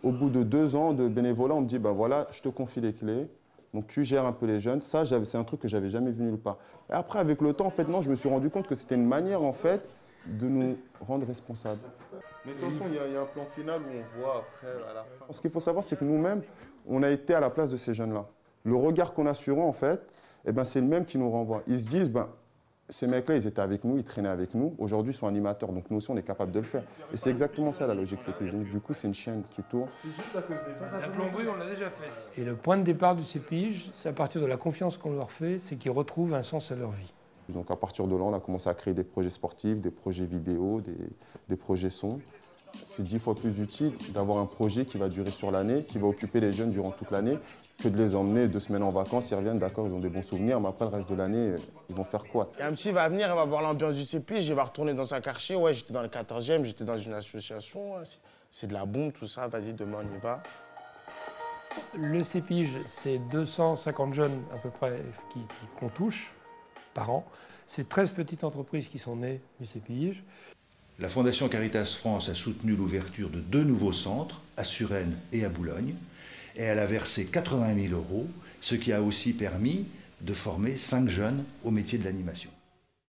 Au bout de 2 ans de bénévolat, on me dit, ben voilà, je te confie les clés. Donc tu gères un peu les jeunes. Ça, c'est un truc que j'avais jamais vu nulle part. Et après, avec le temps, en fait, non, je me suis rendu compte que c'était une manière, en fait, de nous rendre responsables. Mais de toute façon, il y a un plan final où on voit après, à la fin. Ce qu'il faut savoir, c'est que nous-mêmes, on a été à la place de ces jeunes-là. Le regard qu'on a sur eux, en fait, eh ben, c'est le même qui nous renvoie. Ils se disent, ben, ces mecs-là, ils étaient avec nous, ils traînaient avec nous. Aujourd'hui, ils sont animateurs, donc nous aussi, on est capable de le faire. Et c'est exactement ça, la logique CPJ. Du coup, c'est une chaîne qui tourne. La plomberie, on l'a déjà fait. Et le point de départ du CPJ, c'est à partir de la confiance qu'on leur fait, c'est qu'ils retrouvent un sens à leur vie. Donc à partir de là, on a commencé à créer des projets sportifs, des projets vidéo, des projets son. C'est 10 fois plus utile d'avoir un projet qui va durer sur l'année, qui va occuper les jeunes durant toute l'année, que de les emmener 2 semaines en vacances, ils reviennent, d'accord, ils ont des bons souvenirs, mais après le reste de l'année, ils vont faire quoi? Et un petit va venir, il va voir l'ambiance du CPJ, il va retourner dans un quartier, ouais, j'étais dans le 14e, j'étais dans une association, c'est de la bombe, tout ça, vas-y, demain on y va. Le CPJ, c'est 250 jeunes à peu près qu'on touche par an. C'est 13 petites entreprises qui sont nées du CPJ. La Fondation Caritas France a soutenu l'ouverture de 2 nouveaux centres, à Suresnes et à Boulogne, et elle a versé 80 000 €, ce qui a aussi permis de former 5 jeunes au métier de l'animation.